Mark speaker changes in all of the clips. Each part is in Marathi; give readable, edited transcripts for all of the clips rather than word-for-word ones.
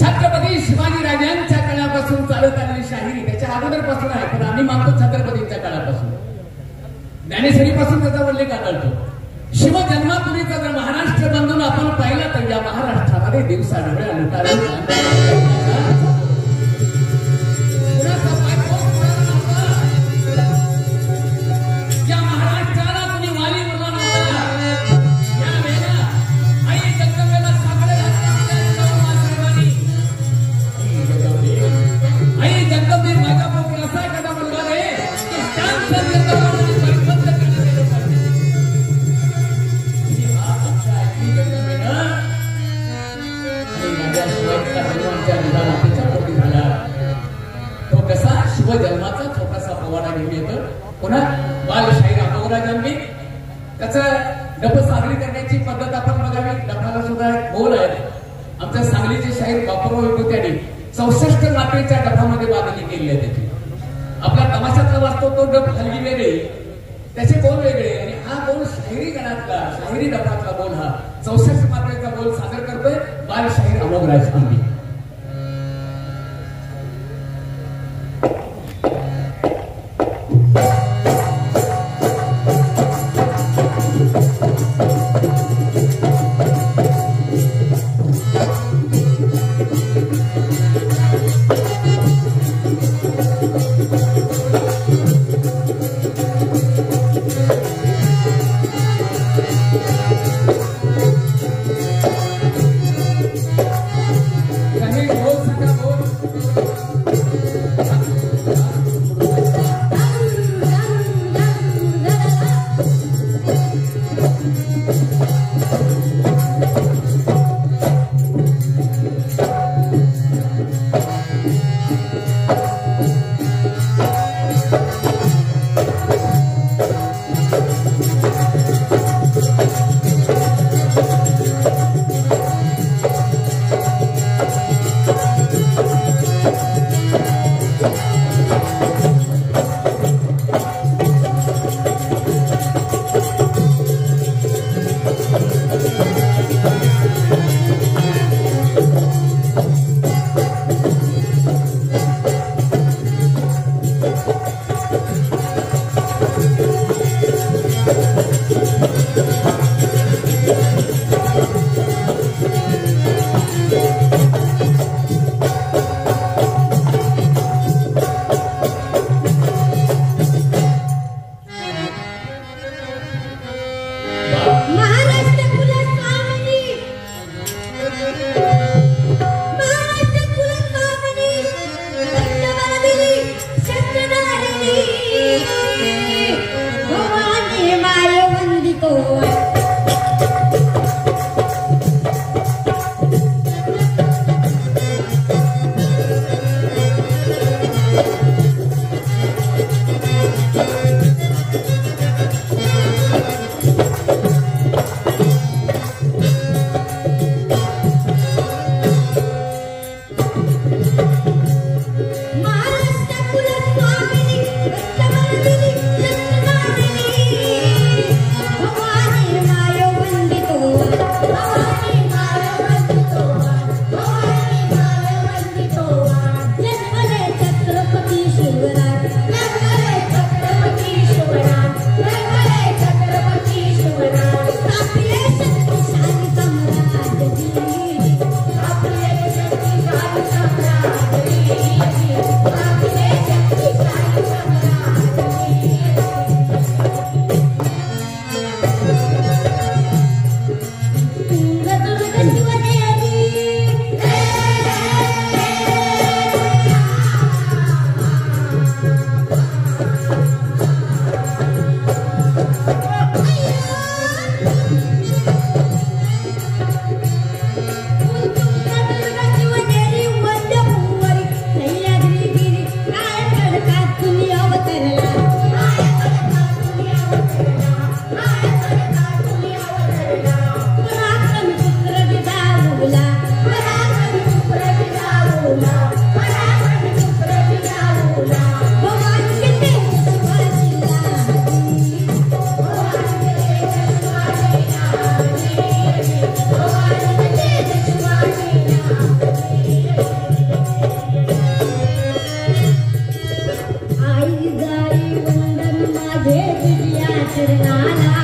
Speaker 1: छत्रपती शिवाजी राजांच्या काळापासून चालत आलेली शाहिरी त्याच्या अगोदरपासून आहे, पण आम्ही मानतो छत्रपतींच्या काळापासून. ज्ञानेश्वरीपासून त्याचा उल्लेख आढळतो. शिवजन्मापूर्वीचा जर महाराष्ट्र बंधून आपण पाहिला तर या महाराष्ट्रामध्ये दिवसाढवळ्या लुटारे जन्माचा छोटासा पोवाडा घेऊन येतो. पुन्हा बालशाहीर अमोघराजांनी त्याचं डफ सादरी करण्याची पद्धत आपण बघावी. डफाला सुद्धा बोल आहेत. आमच्या सांगलीचे शाहीर बापूराव विभूत्यांनी 64 मात्रेच्या डफामध्ये बांधणी केली आहे. त्याची आपला तमाशातला वाचतो तो डफ हलगी वेगळी, त्याचे बोल वेगळे, आणि हा बोल शाहिरी गणातला शाहिरी डफातला बोल हा 64 मात्रेचा बोल सादर करतोय बालशाहीर अमोघराज आंबी.
Speaker 2: भवानी तुझ्या चरणाला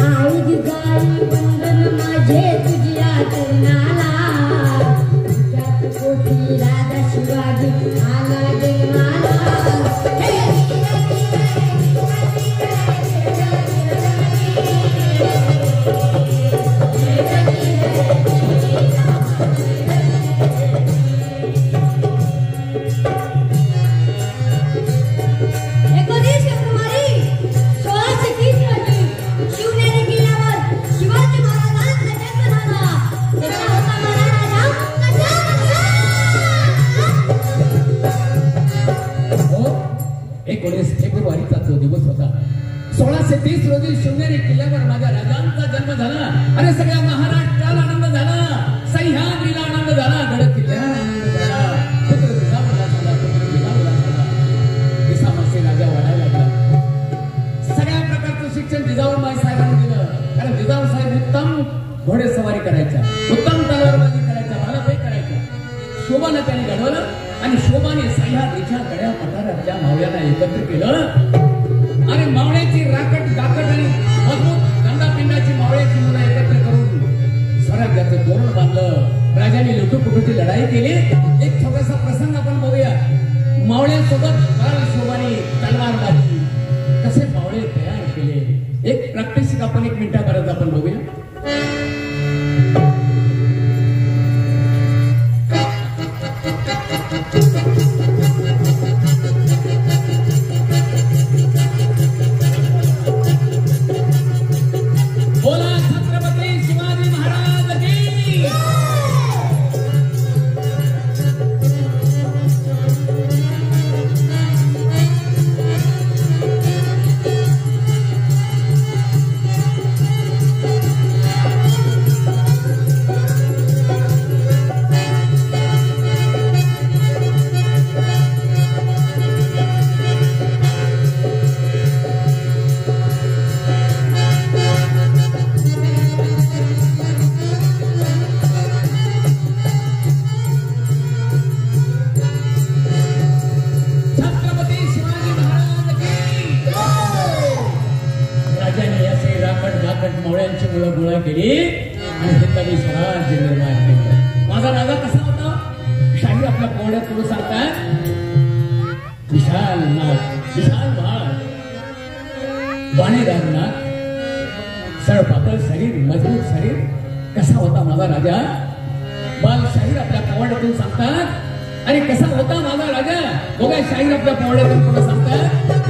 Speaker 2: आई गाई वंदन माझे तुझ्या चरणाला तुझ्यात कोठी राजा शिवाजी आला जन्माला
Speaker 1: फेब्रुवारीचा तो दिवस होता. 1630 रोजी शिवनेरी किल्ल्यावर माझ्या राजांचा जन्म झाला. अरे सगळ्या महाराष्ट्राला आनंद झाला, सह्याद्रीला आनंद झाला, गड किल्ल्याला आनंद झाला. पुत्र जिजाऊला झाला, पुत्र जिजाऊला झाला. जिजामासी राजा वाढायला लागला. सगळ्या प्रकारचं शिक्षण जिजाऊबाई साहेबांनी दिलं. कारण जिजाऊ साहेब उत्तम घोडेसवारी करायच्या, उत्तम तलवारबाजी करायच्या, भालाफेक करायच्या. शोभानं त्यांनी घडवलं आणि शोभाने सह्याद्रीच्या गड्या पठाराच्या मावळ्यांना एकत्र केलं. आणि मावळ्याची राकट दाकट आणि मजबूत गंगापिंडाची मावळ्याची मुलं एकत्र करून स्वराज्याचं तोरण बांधलं. राजाने लुटूपुटूची लढाई केली. एक छोटासा प्रसंग आपण बघूया. मावळ्यांसोबत बाल शोभाने तलवारबाजी कसे मावळे तयार केले, एक प्रात्यक्षिक आपण 1 मिनिटापर्यंत आपण बघूया. मावळ्यांची मुलं गोळा केली आणि हिंदवी स्वराज्य निर्माण केलं. माझा राजा कसा होता? शाही आपल्या पोहण्यात पुढे सांगतात. विशाल नाक, विशाल भाग, बाणेदार नाक, सळपातळ शरीर, मजबूत शरीर. कसा होता माझा राजा? बालशाहीर आपल्या पोहण्यातून सांगतात. आणि कसा होता माझा राजा? बघा शाहीर आपल्या पोहण्यातून पुढे सांगतात.